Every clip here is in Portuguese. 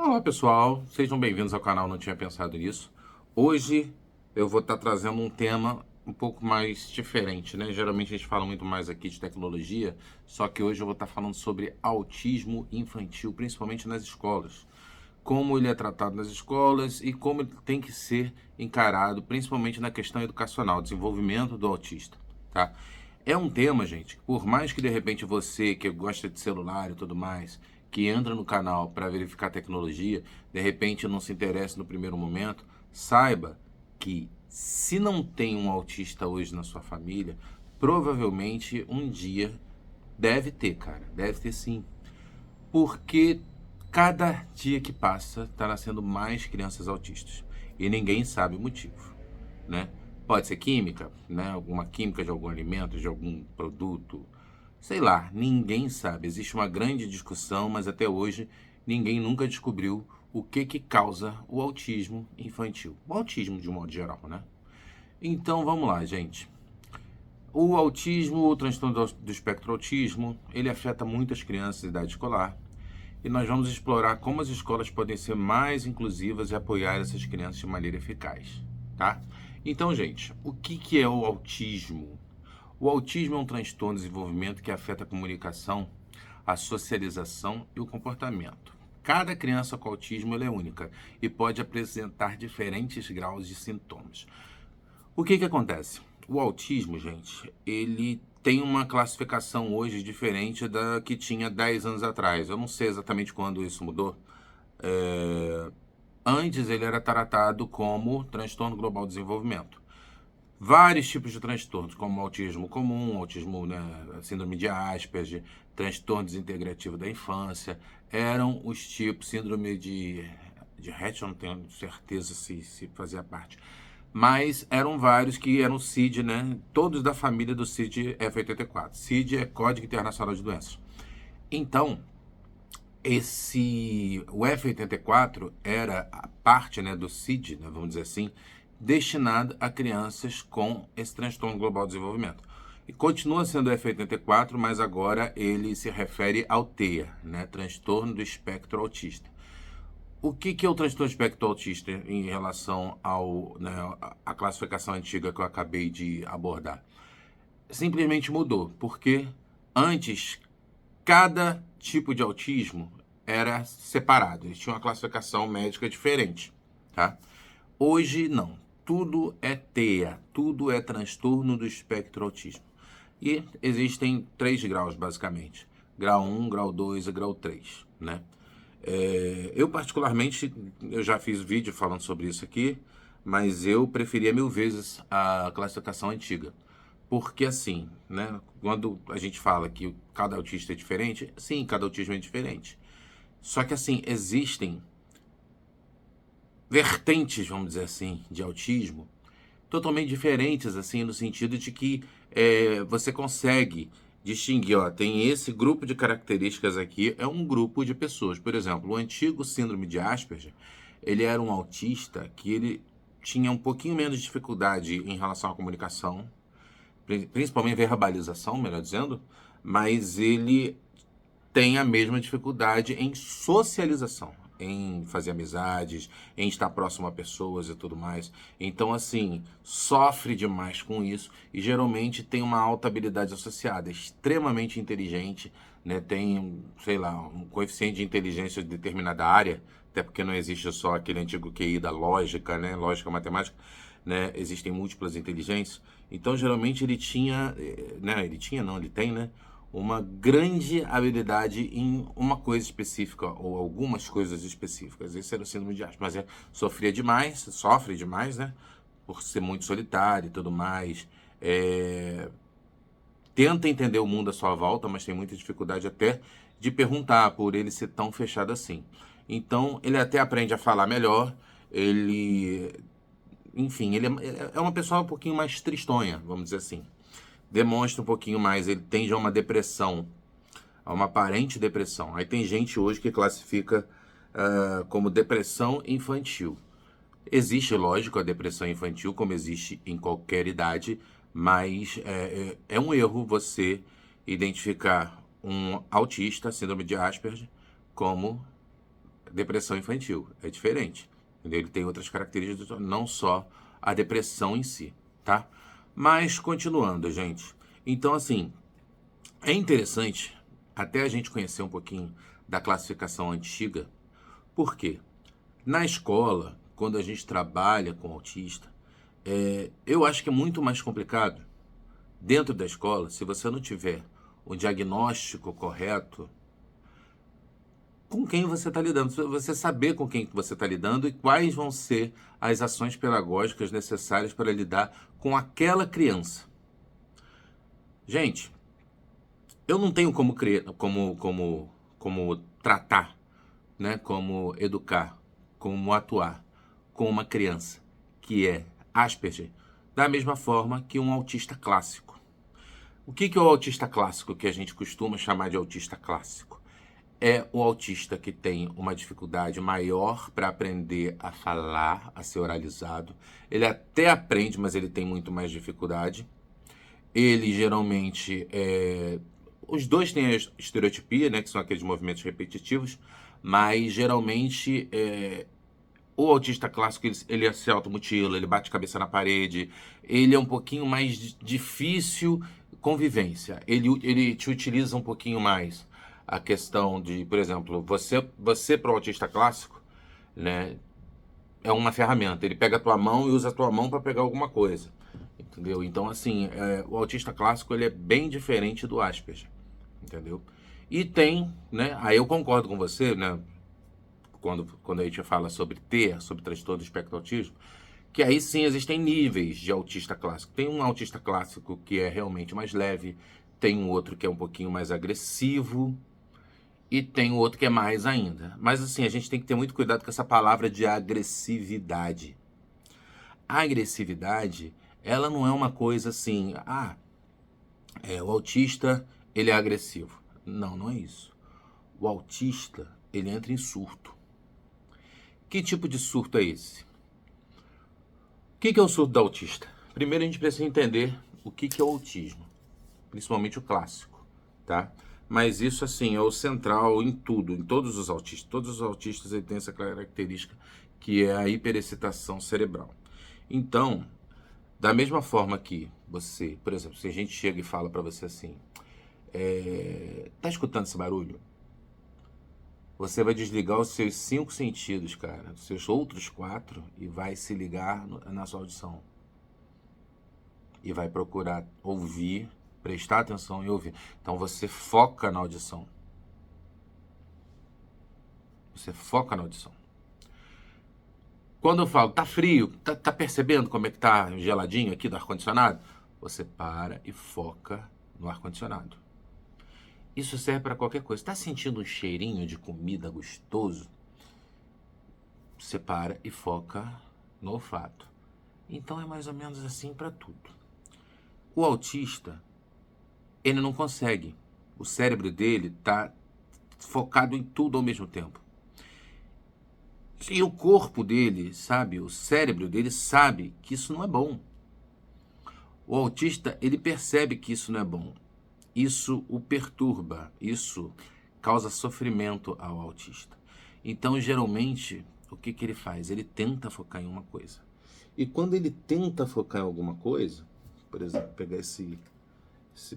Olá pessoal, sejam bem-vindos ao canal Não Tinha Pensado Nisso. Hoje eu vou estar trazendo um tema um pouco mais diferente, né? Geralmente a gente fala muito mais aqui de tecnologia, só que hoje eu vou estar falando sobre autismo infantil, principalmente nas escolas. Como ele é tratado nas escolas e como ele tem que ser encarado, principalmente na questão educacional, desenvolvimento do autista, tá? É um tema, gente, por mais que de repente você que gosta de celular e tudo mais, que entra no canal para verificar tecnologia, de repente não se interessa no primeiro momento, saiba que se não tem um autista hoje na sua família, provavelmente um dia deve ter, cara, deve ter sim. Porque cada dia que passa está nascendo mais crianças autistas e ninguém sabe o motivo, né? Pode ser química, né? Alguma química de algum alimento, de algum produto, sei lá, ninguém sabe. Existe uma grande discussão, mas até hoje ninguém nunca descobriu o que causa o autismo infantil. O autismo de um modo geral, né? Então vamos lá, gente. O autismo, o transtorno do espectro autismo, ele afeta muitas crianças de idade escolar. E nós vamos explorar como as escolas podem ser mais inclusivas e apoiar essas crianças de maneira eficaz, tá? Então, gente, o que é o autismo? O autismo é um transtorno de desenvolvimento que afeta a comunicação, a socialização e o comportamento. Cada criança com autismo é única e pode apresentar diferentes graus de sintomas. O que acontece? O autismo, gente, ele tem uma classificação hoje diferente da que tinha 10 anos atrás. Eu não sei exatamente quando isso mudou. Antes ele era tratado como transtorno global de desenvolvimento. Vários tipos de transtornos, como autismo comum, autismo, né, síndrome de Asperger, transtorno desintegrativo da infância, eram os tipos, síndrome de Rett, eu não tenho certeza se fazia parte. Mas eram vários que eram CID, né? Todos da família do CID F84. CID é Código Internacional de Doenças. Então, o F84 era a parte, né, do CID, né, vamos dizer assim, destinado a crianças com esse transtorno global de desenvolvimento. E continua sendo o F84, mas agora ele se refere ao TEA, né, transtorno do espectro autista. O que é o transtorno do espectro autista em relação né, à classificação antiga que eu acabei de abordar? Simplesmente mudou, porque antes cada tipo de autismo era separado, eles tinham uma classificação médica diferente, tá? Hoje não, tudo é TEA, tudo é transtorno do espectro autismo. E existem 3 graus basicamente, grau 1, grau 2 e grau 3, né? Eu particularmente, eu já fiz vídeo falando sobre isso aqui, mas eu preferia 1000 vezes a classificação antiga. Porque assim, né, quando a gente fala que cada autista é diferente, sim, cada autismo é diferente. Só que assim, existem vertentes, vamos dizer assim, de autismo totalmente diferentes, assim, no sentido de que você consegue distinguir, ó, tem esse grupo de características aqui, é um grupo de pessoas. Por exemplo, o antigo síndrome de Asperger, ele era um autista que ele tinha um pouquinho menos de dificuldade em relação à comunicação, principalmente verbalização, melhor dizendo, mas ele tem a mesma dificuldade em socialização, em fazer amizades, em estar próximo a pessoas e tudo mais. Então, assim, sofre demais com isso e geralmente tem uma alta habilidade associada, é extremamente inteligente, né? Tem, sei lá, um coeficiente de inteligência de determinada área, até porque não existe só aquele antigo QI da lógica, né? Lógica matemática, né? Existem múltiplas inteligências. Então, geralmente ele tinha, né? Ele tinha, não, ele tem, né? Uma grande habilidade em uma coisa específica ou algumas coisas específicas. Esse era o síndrome de Asperger, mas sofria demais, sofre demais, né? Por ser muito solitário e tudo mais. Tenta entender o mundo à sua volta, mas tem muita dificuldade até de perguntar por ele ser tão fechado assim. Então, ele até aprende a falar melhor, ele... Enfim, ele é uma pessoa um pouquinho mais tristonha, vamos dizer assim. Demonstra um pouquinho mais, ele tende a uma depressão, a uma aparente depressão. Aí tem gente hoje que classifica como depressão infantil. Existe, lógico, a depressão infantil, como existe em qualquer idade, mas é um erro você identificar um autista, síndrome de Asperger, como depressão infantil, é diferente. Entendeu? Ele tem outras características, não só a depressão em si, tá? Mas continuando, gente. Então, assim, é interessante até a gente conhecer um pouquinho da classificação antiga. Por quê? Na escola, quando a gente trabalha com autista, eu acho que é muito mais complicado dentro da escola, se você não tiver o diagnóstico correto, com quem você está lidando, você saber com quem você está lidando e quais vão ser as ações pedagógicas necessárias para lidar com aquela criança. Gente, eu não tenho como tratar, né, como educar, como atuar com uma criança que é Asperger, da mesma forma que um autista clássico. O que é o autista clássico, que a gente costuma chamar de autista clássico? É o autista que tem uma dificuldade maior para aprender a falar, a ser oralizado. Ele até aprende, mas ele tem muito mais dificuldade. Ele geralmente os dois têm a estereotipia, né, que são aqueles movimentos repetitivos, mas geralmente o autista clássico ele se automutila, ele bate cabeça na parede, ele é um pouquinho mais difícil convivência. Ele te utiliza um pouquinho mais a questão de, por exemplo, você para o autista clássico, né, é uma ferramenta. Ele pega a tua mão e usa a tua mão para pegar alguma coisa. Entendeu? Então, assim, o autista clássico ele é bem diferente do Asperger. Entendeu? E tem, né? Aí eu concordo com você, né? Quando a gente fala sobre transtorno do espectro do autismo, que aí sim existem níveis de autista clássico. Tem um autista clássico que é realmente mais leve, tem um outro que é um pouquinho mais agressivo, e tem o outro que é mais ainda. Mas assim, a gente tem que ter muito cuidado com essa palavra de agressividade. A agressividade, ela não é uma coisa assim, o autista, ele é agressivo. Não, não é isso. O autista, ele entra em surto. Que tipo de surto é esse? O que é o surto do autista? Primeiro a gente precisa entender o que é o autismo, principalmente o clássico, tá? Mas isso, assim, é o central em tudo, em todos os autistas. Todos os autistas têm essa característica que é a hiperexcitação cerebral. Então, da mesma forma que você, por exemplo, se a gente chega e fala para você assim, tá escutando esse barulho? Você vai desligar os seus 5 sentidos, cara, os seus outros 4, e vai se ligar na sua audição. E vai procurar ouvir, prestar atenção e ouvir. Então você foca na audição. Você foca na audição. Quando eu falo, tá frio, tá percebendo como é que tá geladinho aqui do ar-condicionado? Você para e foca no ar-condicionado. Isso serve para qualquer coisa. Tá sentindo um cheirinho de comida gostoso? Você para e foca no olfato. Então é mais ou menos assim para tudo. O autista, ele não consegue. O cérebro dele tá focado em tudo ao mesmo tempo. E o corpo dele, sabe, o cérebro dele sabe que isso não é bom. O autista, ele percebe que isso não é bom. Isso o perturba, isso causa sofrimento ao autista. Então, geralmente, o que ele faz? Ele tenta focar em uma coisa. E quando ele tenta focar em alguma coisa, por exemplo, pegar esse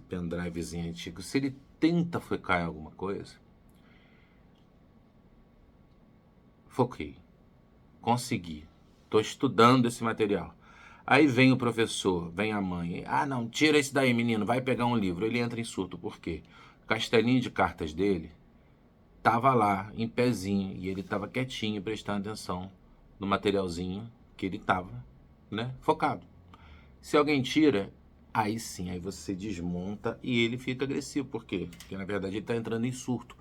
pendrivezinho antigo, se ele tenta focar em alguma coisa, foquei, consegui, estou estudando esse material. Aí vem o professor, vem a mãe, não, tira isso daí, menino, vai pegar um livro. Ele entra em surto, por quê? O castelinho de cartas dele tava lá, em pezinho, e ele tava quietinho, prestando atenção no materialzinho que ele tava, né, focado. Se alguém tira, aí sim, aí você desmonta e ele fica agressivo. Por quê? Porque na verdade ele tá entrando em surto,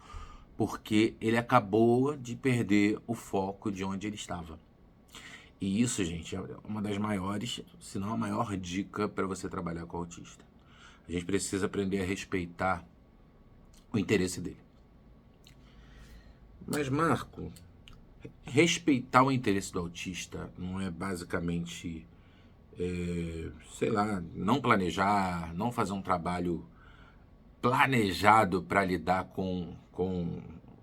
porque ele acabou de perder o foco de onde ele estava. E isso, gente, é uma das maiores, se não a maior dica para você trabalhar com o autista. A gente precisa aprender a respeitar o interesse dele. Mas, Marco, respeitar o interesse do autista não é basicamente, sei lá, não planejar, não fazer um trabalho planejado para lidar com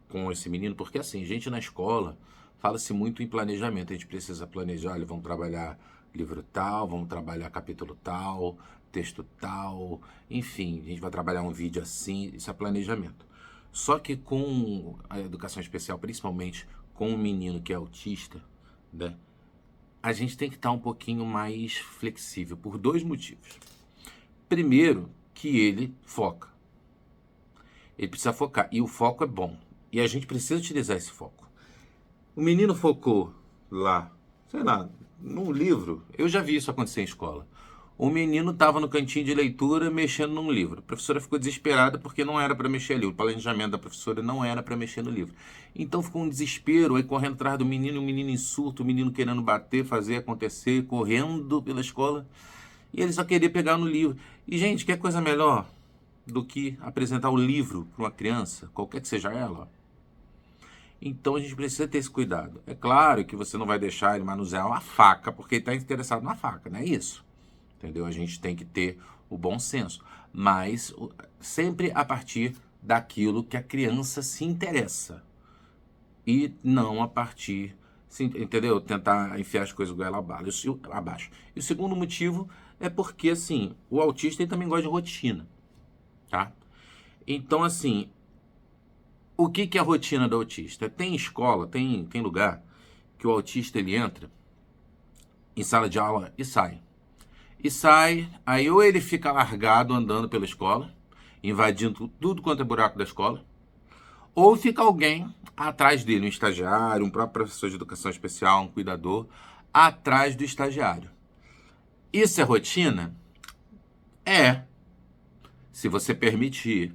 com esse menino, porque assim, gente na escola fala-se muito em planejamento, a gente precisa planejar, olha, vamos trabalhar livro tal, vamos trabalhar capítulo tal, texto tal, enfim, a gente vai trabalhar um vídeo assim, isso é planejamento. Só que com a educação especial, principalmente com um menino que é autista, né, a gente tem que estar um pouquinho mais flexível, por dois motivos. Primeiro, que ele foca. Ele precisa focar, e o foco é bom. E a gente precisa utilizar esse foco. O menino focou lá, sei lá, num livro. Eu já vi isso acontecer em escola. O menino estava no cantinho de leitura mexendo num livro. A professora ficou desesperada porque não era para mexer ali. O planejamento da professora não era para mexer no livro. Então ficou um desespero, aí correndo atrás do menino, o menino em surto, o menino querendo bater, fazer acontecer, correndo pela escola. E ele só queria pegar no livro. E, gente, quer coisa melhor do que apresentar o livro para uma criança, qualquer que seja ela? Então a gente precisa ter esse cuidado. É claro que você não vai deixar ele manusear uma faca porque ele está interessado na faca, não é isso? Entendeu? A gente tem que ter o bom senso, mas sempre a partir daquilo que a criança se interessa e não a partir, entendeu? Tentar enfiar as coisas goela abaixo. E o segundo motivo é porque, assim, o autista ele também gosta de rotina, tá? Então, assim, o que é a rotina do autista? Tem escola, tem lugar que o autista ele entra em sala de aula e sai. E sai, aí ou ele fica largado andando pela escola, invadindo tudo quanto é buraco da escola, ou fica alguém atrás dele, um estagiário, um próprio professor de educação especial, um cuidador, atrás do estagiário. Isso é rotina? É, se você permitir.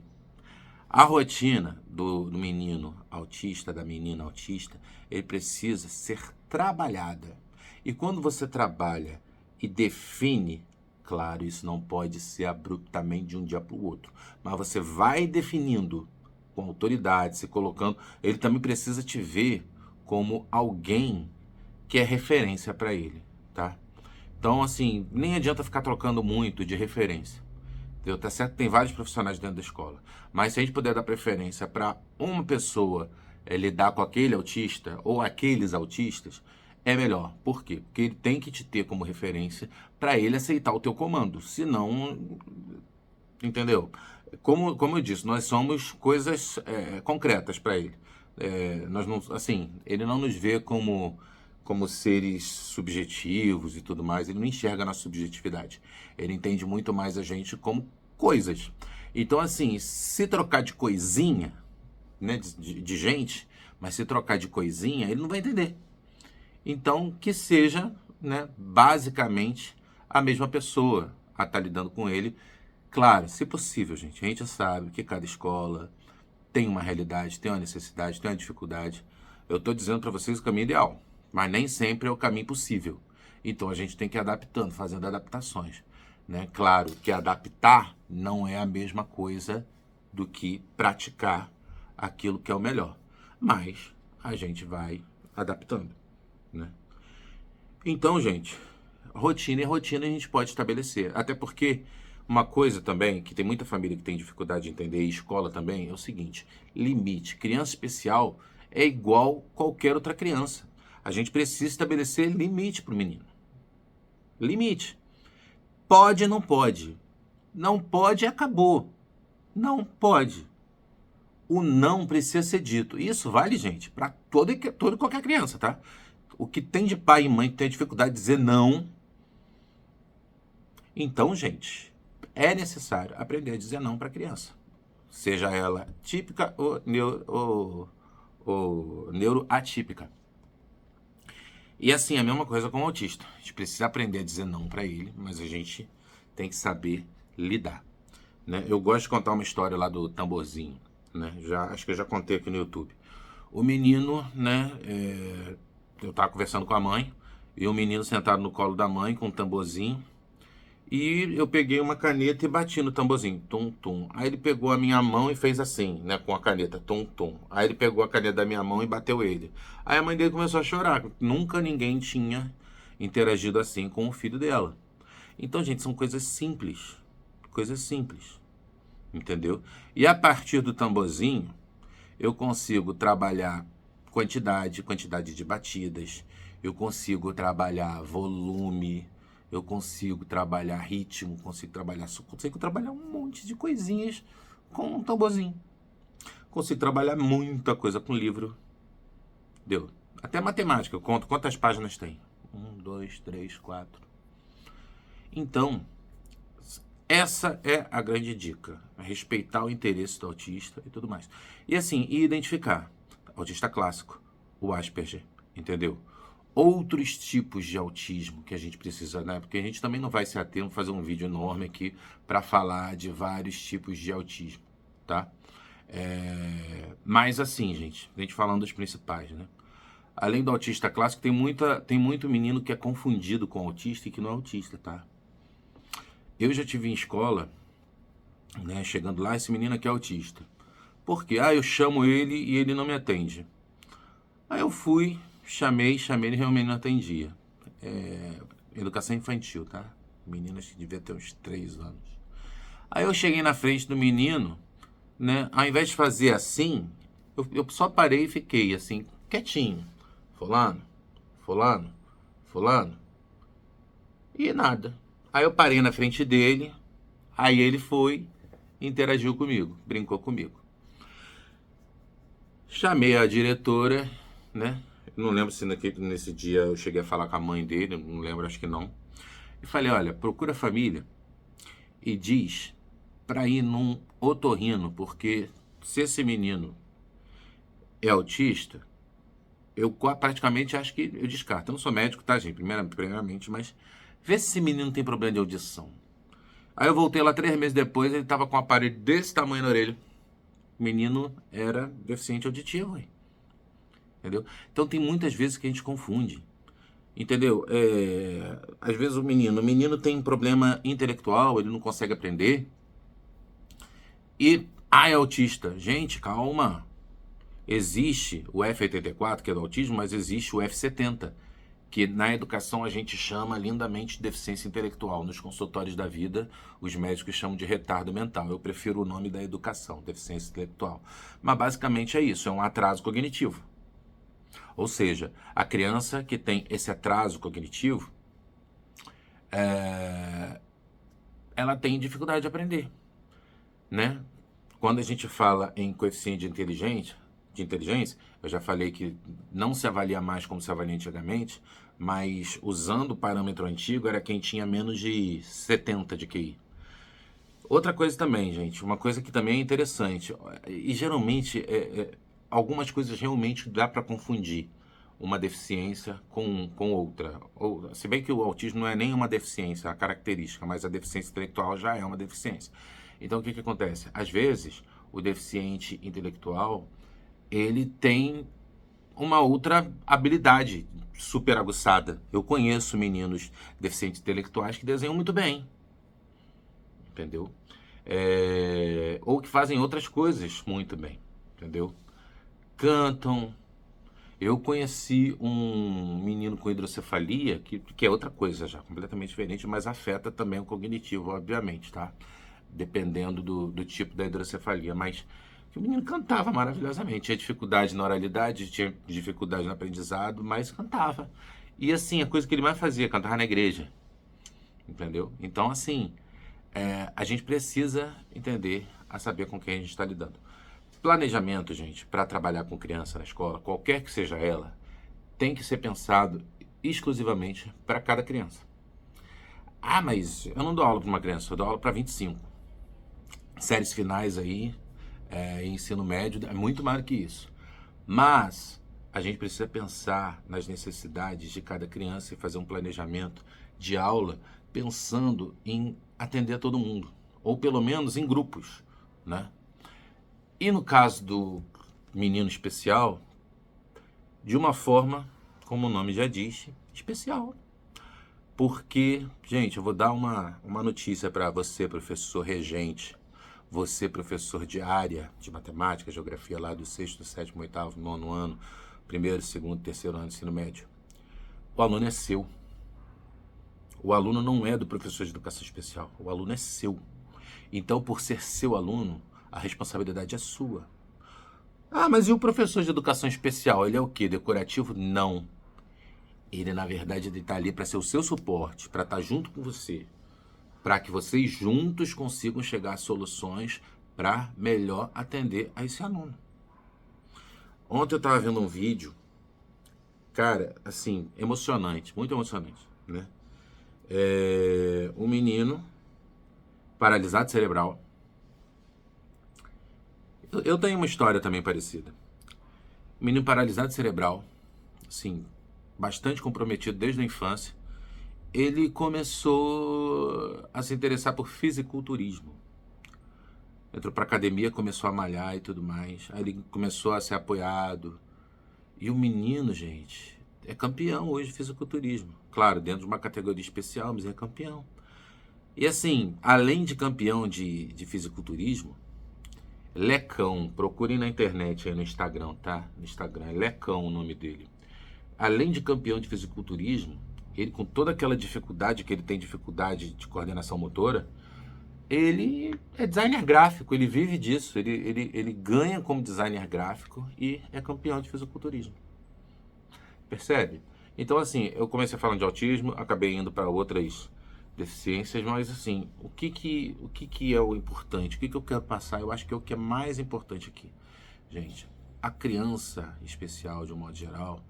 A rotina do menino autista, da menina autista, ele precisa ser trabalhada. E quando você trabalha e define, claro, isso não pode ser abruptamente de um dia para o outro, mas você vai definindo com autoridade, se colocando, ele também precisa te ver como alguém que é referência para ele, tá? Então, assim, nem adianta ficar trocando muito de referência. Entendeu? Tá certo que tem vários profissionais dentro da escola, mas se a gente puder dar preferência para uma pessoa lidar com aquele autista ou aqueles autistas, é melhor. Por quê? Porque ele tem que te ter como referência para ele aceitar o teu comando. Senão, entendeu? Como eu disse, nós somos coisas concretas para ele. Nós não, assim, ele não nos vê como seres subjetivos e tudo mais, ele não enxerga a nossa subjetividade. Ele entende muito mais a gente como coisas. Então, assim, se trocar de coisinha, né, de gente, mas se trocar de coisinha, ele não vai entender. Então, que seja, né, basicamente a mesma pessoa a estar lidando com ele. Claro, se possível, gente. A gente sabe que cada escola tem uma realidade, tem uma necessidade, tem uma dificuldade. Eu estou dizendo para vocês o caminho ideal, mas nem sempre é o caminho possível. Então a gente tem que ir adaptando, fazendo adaptações, né? Claro que adaptar não é a mesma coisa do que praticar aquilo que é o melhor, mas a gente vai adaptando, né? Então, gente, rotina e rotina a gente pode estabelecer. Até porque uma coisa também, que tem muita família que tem dificuldade de entender, e escola também, é o seguinte: limite. Criança especial é igual qualquer outra criança. A gente precisa estabelecer limite para o menino. Limite. Pode, não pode. Não pode, acabou. Não pode. O não precisa ser dito. Isso vale, gente, para toda e qualquer criança, tá? O que tem de pai e mãe que tem dificuldade de dizer não. Então, gente, é necessário aprender a dizer não para a criança. Seja ela típica ou neuroatípica. E assim, a mesma coisa com o autista. A gente precisa aprender a dizer não para ele, mas a gente tem que saber lidar, né? Eu gosto de contar uma história lá do tamborzinho, né? Acho que eu já contei aqui no YouTube. O menino, né? Eu estava conversando com a mãe e o menino sentado no colo da mãe com um tamborzinho. E eu peguei uma caneta e bati no tamborzinho, tum, tum. Aí ele pegou a minha mão e fez assim, né, com a caneta, tum, tum. Aí ele pegou a caneta da minha mão e bateu ele. Aí a mãe dele começou a chorar. Nunca ninguém tinha interagido assim com o filho dela. Então, gente, são coisas simples, entendeu? E a partir do tamborzinho, eu consigo trabalhar quantidade de batidas, eu consigo trabalhar volume, eu consigo trabalhar ritmo, consigo trabalhar um monte de coisinhas com um tamborzinho. Consigo trabalhar muita coisa com livro. Deu. Até matemática, eu conto quantas páginas tem. 1, 2, 3, 4. Então, essa é a grande dica. Respeitar o interesse do autista e tudo mais. E assim, identificar. Autista clássico, o Asperger, entendeu? Outros tipos de autismo que a gente precisa, né? Porque a gente também não vai se ater, vamos fazer um vídeo enorme aqui para falar de vários tipos de autismo, tá? Mas assim, gente, a gente falando dos principais, né? Além do autista clássico, tem muito menino que é confundido com autista e que não é autista, tá? Eu já tive em escola, né, chegando lá, esse menino aqui é autista. Por quê? Eu chamo ele e ele não me atende. Aí eu fui, chamei, ele realmente não atendia. Educação infantil, tá? Menino acho que devia ter uns 3 anos. Aí eu cheguei na frente do menino, né? Ao invés de fazer assim, eu só parei e fiquei assim, quietinho. Fulano, fulano, fulano. E nada. Aí eu parei na frente dele, aí ele foi, interagiu comigo, brincou comigo. Chamei a diretora, né? Não lembro se nesse dia eu cheguei a falar com a mãe dele, não lembro, acho que não. E falei, olha, procura a família e diz para ir num otorrino, porque se esse menino é autista, eu praticamente acho que eu descarto. Eu não sou médico, tá, gente? Primeiramente, mas vê se esse menino tem problema de audição. Aí eu voltei lá 3 meses depois, ele tava com um aparelho desse tamanho na orelha. O menino era deficiente auditivo, hein? Entendeu? Então tem muitas vezes que a gente confunde. Entendeu? Às vezes o menino tem um problema intelectual, ele não consegue aprender. E, é autista. Gente, calma. Existe o F84, que é do autismo, mas existe o F70, que na educação a gente chama lindamente de deficiência intelectual. Nos consultórios da vida, os médicos chamam de retardo mental. Eu prefiro o nome da educação, deficiência intelectual. Mas basicamente é isso, é um atraso cognitivo. Ou seja, a criança que tem esse atraso cognitivo, ela tem dificuldade de aprender, né? Quando a gente fala em coeficiente de inteligência, eu já falei que não se avalia mais como se avalia antigamente, mas usando o parâmetro antigo era quem tinha menos de 70 de QI. Outra coisa também, gente, uma coisa que também é interessante, e geralmente algumas coisas realmente dá para confundir uma deficiência com outra. Se bem que o autismo não é nem uma deficiência, a característica, mas a deficiência intelectual já é uma deficiência. Então o que acontece? Às vezes, o deficiente intelectual, ele tem uma outra habilidade super aguçada. Eu conheço meninos deficientes intelectuais que desenham muito bem, entendeu? Ou que fazem outras coisas muito bem, entendeu? Cantam. Eu conheci um menino com hidrocefalia, que é outra coisa já, completamente diferente, mas afeta também o cognitivo, obviamente, tá? Dependendo do tipo da hidrocefalia, mas que o menino cantava maravilhosamente, tinha dificuldade na oralidade, tinha dificuldade no aprendizado, mas cantava. E assim, a coisa que ele mais fazia, cantava na igreja, entendeu? Então, assim, a gente precisa entender a saber com quem a gente está lidando. Planejamento, gente, para trabalhar com criança na escola, qualquer que seja ela, tem que ser pensado exclusivamente para cada criança. Mas eu não dou aula para uma criança, eu dou aula para 25. Séries finais aí, ensino médio, é muito mais do que isso. Mas a gente precisa pensar nas necessidades de cada criança e fazer um planejamento de aula pensando em atender a todo mundo, ou pelo menos em grupos, né? E no caso do menino especial, de uma forma, como o nome já diz, especial. Porque, gente, eu vou dar uma notícia para você, professor regente, você, professor de área de matemática, geografia lá do 6º, 7º, 8º, 9º ano, 1º, 2º, 3º ano de ensino médio. O aluno é seu. O aluno não é do professor de educação especial, o aluno é seu. Então, por ser seu aluno, a responsabilidade é sua. Ah, mas e o professor de educação especial? Ele é o quê? Decorativo? Não. Ele, na verdade, ele tá ali para ser o seu suporte, para estar junto com você, para que vocês juntos consigam chegar a soluções para melhor atender a esse aluno. Ontem eu estava vendo um vídeo, cara, assim, emocionante, muito emocionante, né? Um menino paralisado cerebral. Eu tenho uma história também parecida. Menino paralisado cerebral, assim, bastante comprometido desde a infância. Ele começou a se interessar por fisiculturismo. Entrou pra academia, começou a malhar e tudo mais. Aí ele começou a ser apoiado. E o menino, gente, é campeão hoje de fisiculturismo. Claro, dentro de uma categoria especial, mas é campeão. E assim, além de campeão de fisiculturismo, Lecão, procurem na internet aí no Instagram, tá? No Instagram, é Lecão o nome dele. Além de campeão de fisiculturismo, ele com toda aquela dificuldade que ele tem, dificuldade de coordenação motora, ele é designer gráfico, ele vive disso, ele ganha como designer gráfico e é campeão de fisiculturismo. Percebe? Então, assim, eu comecei falando de autismo, acabei indo para outras deficiências, mas, assim, o que é o importante? O que eu quero passar? Eu acho que é o que é mais importante aqui. Gente, a criança especial, de um modo geral,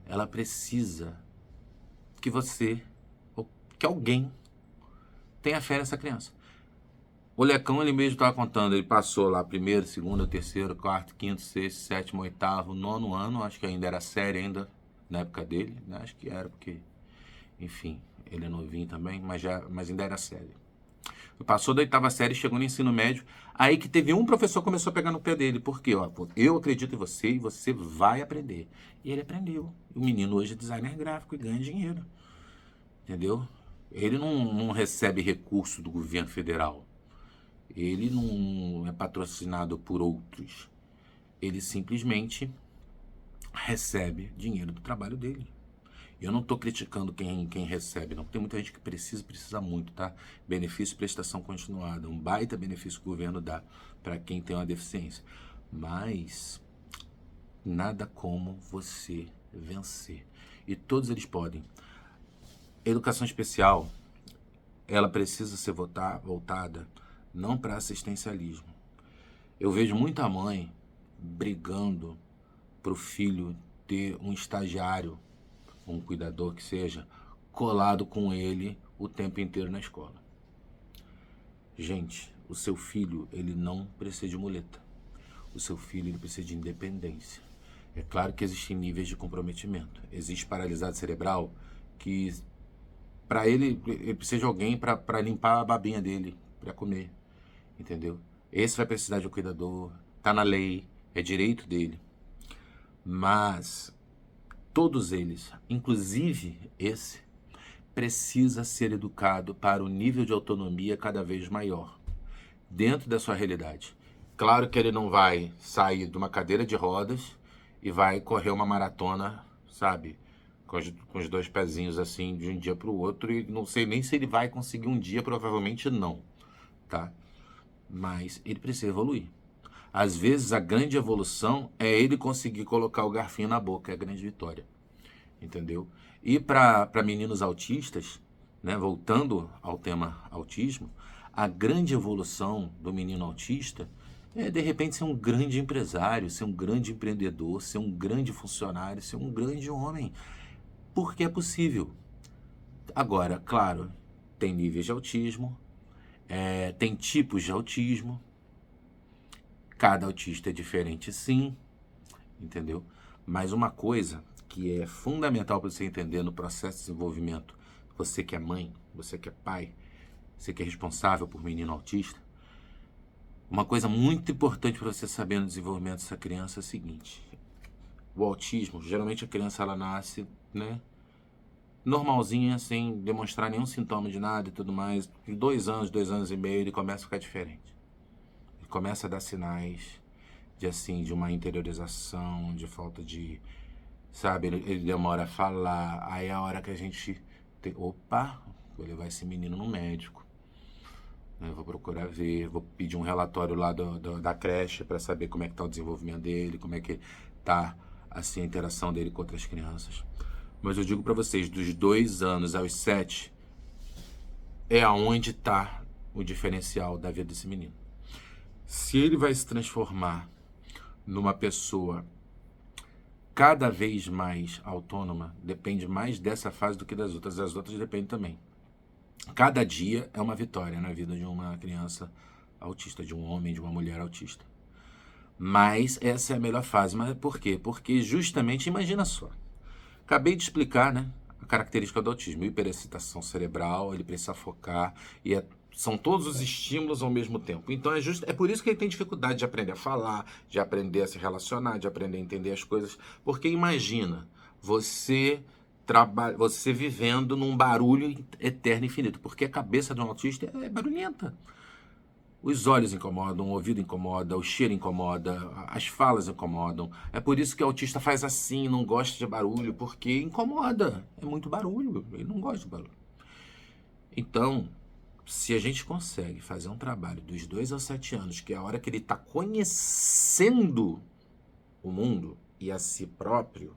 ela precisa que você, ou que alguém, tenha fé nessa criança. O Lecão, ele mesmo estava contando, ele passou lá primeiro, segundo, terceiro, quarto, quinto, sexto, sétimo, oitavo, nono ano, acho que ainda era série ainda, na época dele, né? Acho que era, porque, enfim, ele é novinho também, mas ainda era série. Passou da oitava série, chegou no ensino médio, aí que teve um professor que começou a pegar no pé dele, porque, ó, eu acredito em você e você vai aprender. E ele aprendeu. O menino hoje é designer gráfico e ganha dinheiro, entendeu? Ele não recebe recurso do governo federal. Ele não é patrocinado por outros. Ele simplesmente recebe dinheiro do trabalho dele. Eu não estou criticando quem recebe, não. Tem muita gente que precisa muito, tá? Benefício prestação continuada. Um baita benefício que o governo dá para quem tem uma deficiência. Mas nada como você vencer. E todos eles podem. Educação especial, ela precisa ser voltada não para assistencialismo. Eu vejo muita mãe brigando para o filho ter um estagiário, um cuidador que seja, colado com ele o tempo inteiro na escola. Gente, o seu filho, ele não precisa de muleta. O seu filho, ele precisa de independência. É claro que existem níveis de comprometimento. Existe paralisado cerebral que, para ele precisa de alguém para limpar a babinha dele, para comer, entendeu? Esse vai precisar de um cuidador, tá na lei, é direito dele. Mas todos eles, inclusive esse, precisa ser educado para o nível de autonomia cada vez maior, dentro da sua realidade. Claro que ele não vai sair de uma cadeira de rodas e vai correr uma maratona, sabe, com os dois pezinhos assim, de um dia para o outro, e não sei nem se ele vai conseguir um dia, provavelmente não, tá? Mas ele precisa evoluir. Às vezes a grande evolução é ele conseguir colocar o garfinho na boca, é a grande vitória. Entendeu? E para meninos autistas, né, voltando ao tema autismo, a grande evolução do menino autista é, de repente, ser um grande empresário, ser um grande empreendedor, ser um grande funcionário, ser um grande homem. Porque é possível. Agora, claro, tem níveis de autismo, tem tipos de autismo, cada autista é diferente, sim, entendeu? Mas uma coisa que é fundamental para você entender no processo de desenvolvimento, você que é mãe, você que é pai, você que é responsável por menino autista, uma coisa muito importante para você saber no desenvolvimento dessa criança é o seguinte: o autismo, geralmente a criança ela nasce, né, normalzinha, sem demonstrar nenhum sintoma de nada e tudo mais. De 2 e meio, ele começa a ficar diferente. Ele começa a dar sinais de assim, de uma interiorização, de falta de, sabe, ele demora a falar, aí é a hora que a gente tem, opa, vou levar esse menino no médico. né? Vou procurar ver, vou pedir um relatório lá da creche para saber como é que tá o desenvolvimento dele, como é que tá assim a interação dele com outras crianças. Mas eu digo para vocês, dos 2 anos aos 7, é aonde está o diferencial da vida desse menino. Se ele vai se transformar numa pessoa cada vez mais autônoma, depende mais dessa fase do que das outras. As outras dependem também. Cada dia é uma vitória na vida de uma criança autista, de um homem, de uma mulher autista. Mas essa é a melhor fase. Mas por quê? Porque justamente, imagina só, acabei de explicar, né, a característica do autismo, hiperexcitação cerebral, ele precisa focar, e são todos os estímulos ao mesmo tempo. Então é por isso que ele tem dificuldade de aprender a falar, de aprender a se relacionar, de aprender a entender as coisas. Porque imagina, você vivendo num barulho eterno e infinito, porque a cabeça de um autista é barulhenta. Os olhos incomodam, o ouvido incomoda, o cheiro incomoda, as falas incomodam. É por isso que o autista faz assim, não gosta de barulho, porque incomoda. É muito barulho, ele não gosta de barulho. Então, se a gente consegue fazer um trabalho dos 2 aos 7 anos, que é a hora que ele está conhecendo o mundo e a si próprio,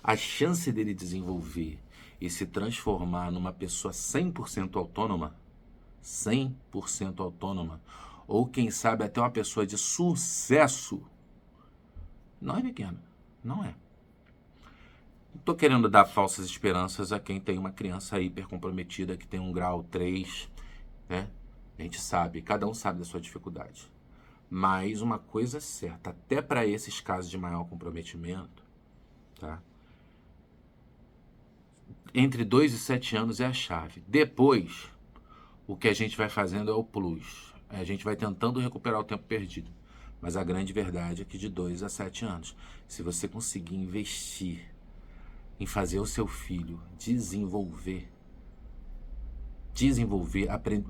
a chance dele desenvolver e se transformar numa pessoa 100% autônoma, 100% autônoma, ou quem sabe até uma pessoa de sucesso, não é pequena, não é. Não estou querendo dar falsas esperanças a quem tem uma criança hiper comprometida, que tem um grau 3, né? A gente sabe, cada um sabe da sua dificuldade. Mas uma coisa é certa, até para esses casos de maior comprometimento, tá? Entre 2 e 7 anos é a chave. Depois, o que a gente vai fazendo é o plus. A gente vai tentando recuperar o tempo perdido. Mas a grande verdade é que de 2 a 7 anos, se você conseguir investir em fazer o seu filho desenvolver, aprender,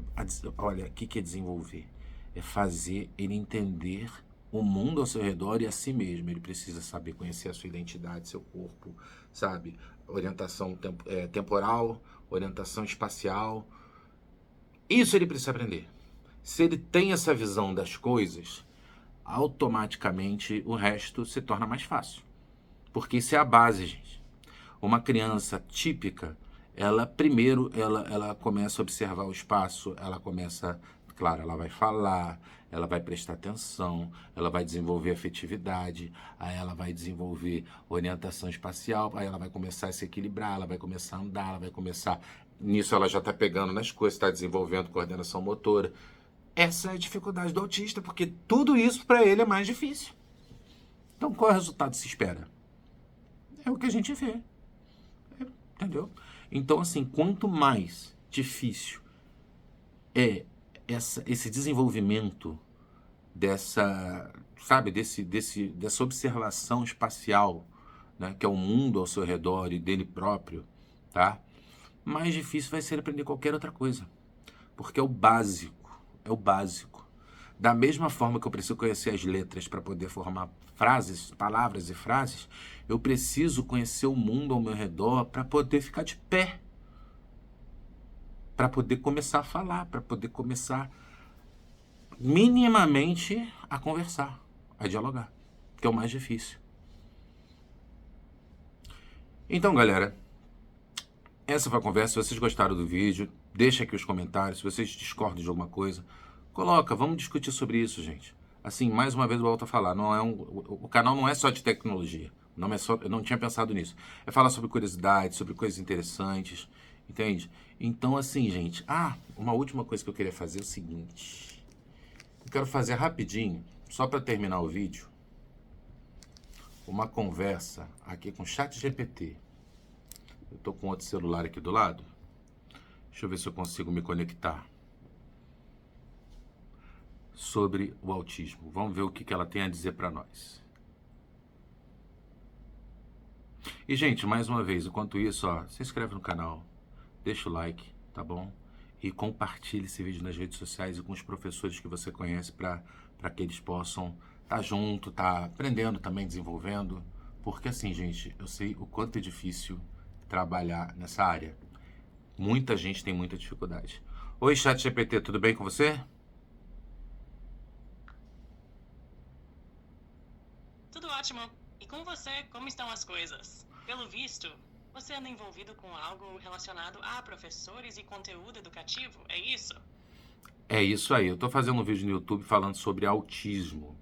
olha, o que é desenvolver? É fazer ele entender o mundo ao seu redor e a si mesmo. Ele precisa saber conhecer a sua identidade, seu corpo, sabe? Orientação temporal, orientação espacial. Isso ele precisa aprender. Se ele tem essa visão das coisas, automaticamente o resto se torna mais fácil. Porque isso é a base, gente. Uma criança típica, ela primeiro ela começa a observar o espaço, ela começa, claro, ela vai falar, ela vai prestar atenção, ela vai desenvolver afetividade, aí ela vai desenvolver orientação espacial, aí ela vai começar a se equilibrar, ela vai começar a andar, ela vai começar... Nisso ela já está pegando nas coisas, está desenvolvendo coordenação motora. Essa é a dificuldade do autista, porque tudo isso para ele é mais difícil. Então qual é o resultado que se espera? É o que a gente vê. Entendeu? Então, assim, quanto mais difícil é esse desenvolvimento dessa, sabe, dessa observação espacial, né, que é o mundo ao seu redor e dele próprio, tá? Mais difícil vai ser aprender qualquer outra coisa. Porque é o básico, é o básico. Da mesma forma que eu preciso conhecer as letras para poder formar frases, palavras e frases, eu preciso conhecer o mundo ao meu redor para poder ficar de pé. Para poder começar a falar, para poder começar minimamente a conversar, a dialogar, que é o mais difícil. Então, galera, essa foi a conversa. Se vocês gostaram do vídeo, deixa aqui os comentários. Se vocês discordam de alguma coisa, coloca, vamos discutir sobre isso, gente. Assim, mais uma vez eu volto a falar, o canal não é só de tecnologia, não é só, eu não tinha pensado nisso. É falar sobre curiosidades, sobre coisas interessantes, entende? Então, assim, gente, uma última coisa que eu queria fazer é o seguinte. Eu quero fazer rapidinho, só para terminar o vídeo, uma conversa aqui com o ChatGPT. Eu tô com outro celular aqui do lado. Deixa eu ver se eu consigo me conectar. Sobre o autismo. Vamos ver o que ela tem a dizer para nós. E, gente, mais uma vez, enquanto isso, se inscreve no canal, deixa o like, tá bom? E compartilhe esse vídeo nas redes sociais e com os professores que você conhece para que eles possam estar junto, estar aprendendo também, desenvolvendo. Porque assim, gente, eu sei o quanto é difícil trabalhar nessa área. Muita gente tem muita dificuldade. Oi, ChatGPT, tudo bem com você? Tudo ótimo. E com você, como estão as coisas? Pelo visto, você anda envolvido com algo relacionado a professores e conteúdo educativo, é isso? É isso aí, eu tô fazendo um vídeo no YouTube falando sobre autismo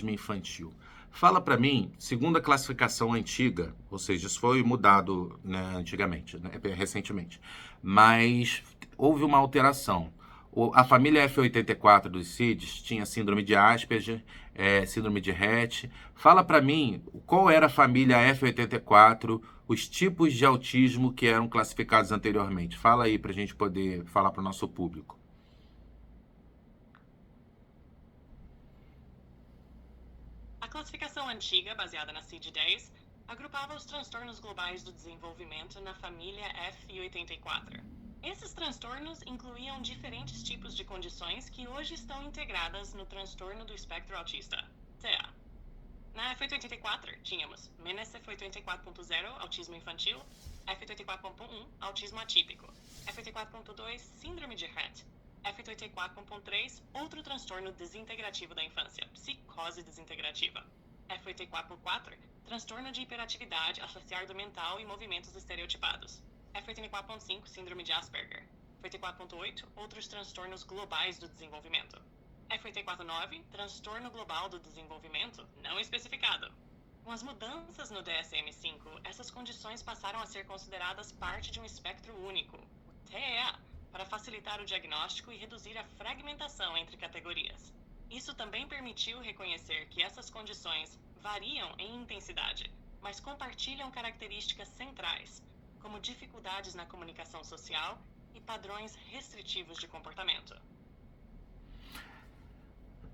infantil. Fala pra mim, segundo a classificação antiga, ou seja, isso foi mudado, né, antigamente, né, recentemente, mas houve uma alteração. A família F84 dos CIDs tinha síndrome de Asperger, síndrome de Rett. Fala pra mim qual era a família F84, os tipos de autismo que eram classificados anteriormente. Fala aí pra gente poder falar pro nosso público. A classificação antiga, baseada na CID-10, agrupava os transtornos globais do desenvolvimento na família F84. Esses transtornos incluíam diferentes tipos de condições que hoje estão integradas no transtorno do espectro autista, TEA. Na F84, tínhamos Menes F84.0, autismo infantil, F84.1, autismo atípico, F84.2, síndrome de Rett, F84.3, outro transtorno desintegrativo da infância, psicose desintegrativa, F84.4, transtorno de hiperatividade associado mental e movimentos estereotipados, F84.5, síndrome de Asperger, F84.8, outros transtornos globais do desenvolvimento, F849, transtorno global do desenvolvimento não especificado. Com as mudanças no DSM-5, essas condições passaram a ser consideradas parte de um espectro único, o TEA, para facilitar o diagnóstico e reduzir a fragmentação entre categorias. Isso também permitiu reconhecer que essas condições variam em intensidade, mas compartilham características centrais, como dificuldades na comunicação social e padrões restritivos de comportamento.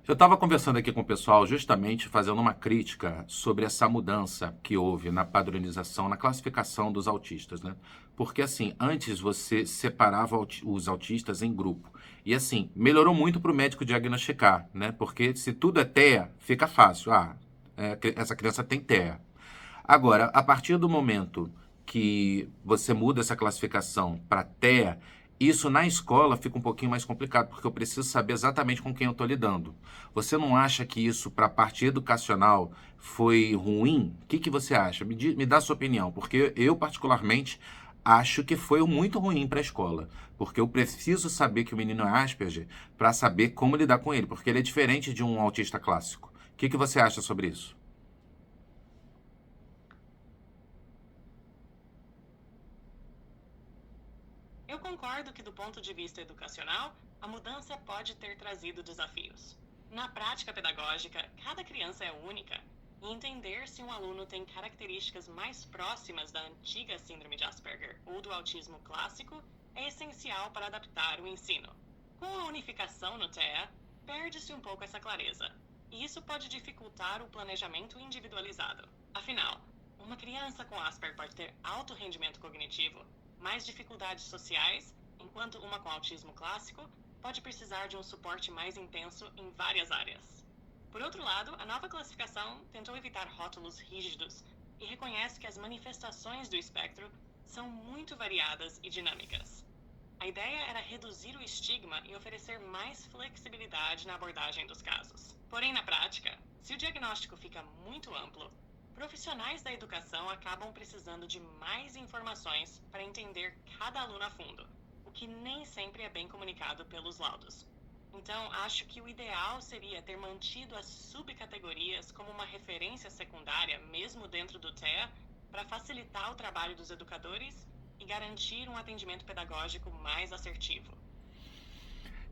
Eu estava conversando aqui com o pessoal justamente fazendo uma crítica sobre essa mudança que houve na padronização, na classificação dos autistas, né? Porque assim, antes você separava os autistas em grupo. E assim, melhorou muito para o médico diagnosticar, né? Porque se tudo é TEA, fica fácil. Essa criança tem TEA. Agora, a partir do momento que você muda essa classificação para TEA, isso na escola fica um pouquinho mais complicado, porque eu preciso saber exatamente com quem eu estou lidando. Você não acha que isso, para a parte educacional, foi ruim? O que você acha? Me dá a sua opinião, porque eu, particularmente, acho que foi muito ruim para a escola, porque eu preciso saber que o menino é Asperger para saber como lidar com ele, porque ele é diferente de um autista clássico. O que você acha sobre isso? Eu concordo que, do ponto de vista educacional, a mudança pode ter trazido desafios. Na prática pedagógica, cada criança é única, e entender se um aluno tem características mais próximas da antiga síndrome de Asperger ou do autismo clássico é essencial para adaptar o ensino. Com a unificação no TEA, perde-se um pouco essa clareza, e isso pode dificultar o planejamento individualizado. Afinal, uma criança com Asperger pode ter alto rendimento cognitivo, mais dificuldades sociais, enquanto uma com autismo clássico pode precisar de um suporte mais intenso em várias áreas. Por outro lado, a nova classificação tentou evitar rótulos rígidos e reconhece que as manifestações do espectro são muito variadas e dinâmicas. A ideia era reduzir o estigma e oferecer mais flexibilidade na abordagem dos casos. Porém, na prática, se o diagnóstico fica muito amplo, profissionais da educação acabam precisando de mais informações para entender cada aluno a fundo, o que nem sempre é bem comunicado pelos laudos. Então, acho que o ideal seria ter mantido as subcategorias como uma referência secundária, mesmo dentro do TEA, para facilitar o trabalho dos educadores e garantir um atendimento pedagógico mais assertivo.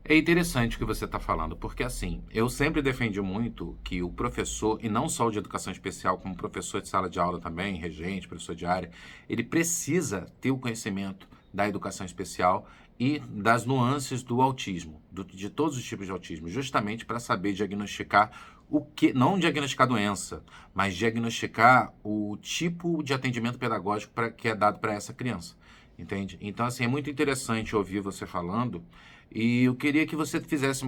É interessante o que você está falando, porque assim, eu sempre defendi muito que o professor, e não só o de educação especial, como professor de sala de aula também, regente, professor de área, ele precisa ter o conhecimento da educação especial e das nuances do autismo, de todos os tipos de autismo, justamente para saber diagnosticar o que, não diagnosticar a doença, mas diagnosticar o tipo de atendimento pedagógico que é dado para essa criança, entende? Então, assim, é muito interessante ouvir você falando e eu queria que você fizesse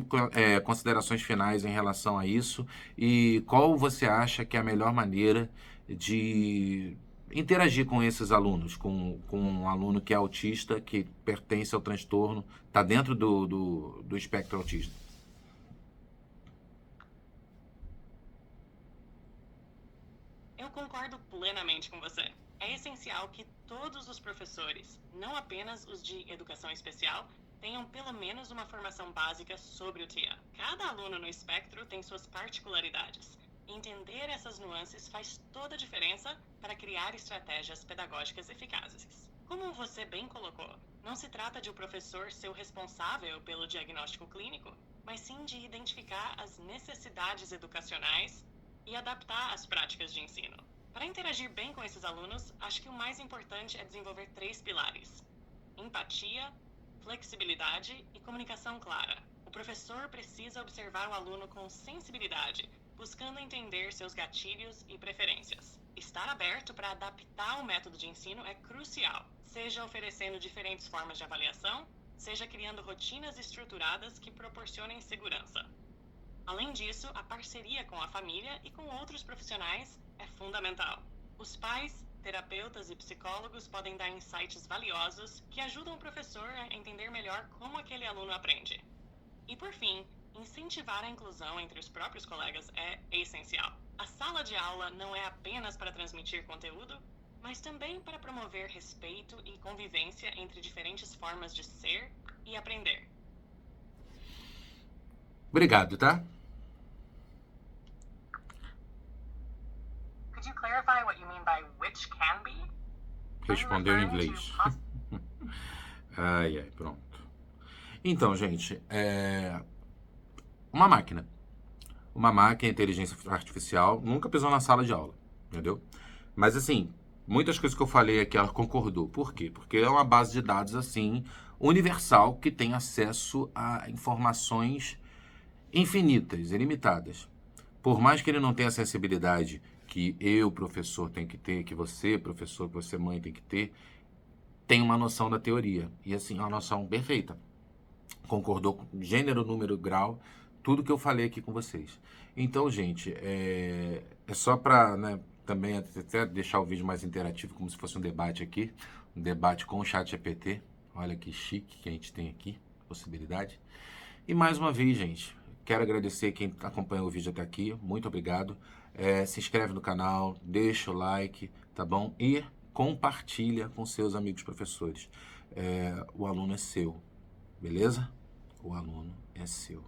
considerações finais em relação a isso e qual você acha que é a melhor maneira de interagir com esses alunos, com um aluno que é autista, que pertence ao transtorno, está dentro do espectro autista. Eu concordo plenamente com você. É essencial que todos os professores, não apenas os de educação especial, tenham pelo menos uma formação básica sobre o TIA. Cada aluno no espectro tem suas particularidades. Entender essas nuances faz toda a diferença para criar estratégias pedagógicas eficazes. Como você bem colocou, não se trata de o professor ser o responsável pelo diagnóstico clínico, mas sim de identificar as necessidades educacionais e adaptar as práticas de ensino. Para interagir bem com esses alunos, acho que o mais importante é desenvolver 3 pilares: empatia, flexibilidade e comunicação clara. O professor precisa observar o aluno com sensibilidade, buscando entender seus gatilhos e preferências. Estar aberto para adaptar o método de ensino é crucial, seja oferecendo diferentes formas de avaliação, seja criando rotinas estruturadas que proporcionem segurança. Além disso, a parceria com a família e com outros profissionais é fundamental. Os pais, terapeutas e psicólogos podem dar insights valiosos que ajudam o professor a entender melhor como aquele aluno aprende. E por fim, incentivar a inclusão entre os próprios colegas é essencial. A sala de aula não é apenas para transmitir conteúdo, mas também para promover respeito e convivência entre diferentes formas de ser e aprender. Obrigado, tá? Could you clarify what you mean by which can be? Respondeu em inglês. Ai, pronto. Então, gente, uma máquina, inteligência artificial, nunca pisou na sala de aula, entendeu? Mas, assim, muitas coisas que eu falei aqui, ela concordou. Por quê? Porque é uma base de dados, assim, universal, que tem acesso a informações infinitas, ilimitadas. Por mais que ele não tenha a sensibilidade que eu, professor, tenho que ter, que você, professor, que você, mãe, tem que ter, tem uma noção da teoria. E, assim, é uma noção perfeita. Concordou com gênero, número, grau, tudo que eu falei aqui com vocês. Então, gente, é só para, né, também até deixar o vídeo mais interativo, como se fosse um debate aqui, um debate com o ChatGPT. Olha que chique que a gente tem aqui, possibilidade. E mais uma vez, gente, quero agradecer quem acompanhou o vídeo até aqui, muito obrigado. Se inscreve no canal, deixa o like, tá bom? E compartilha com seus amigos professores. O aluno é seu, beleza? O aluno é seu.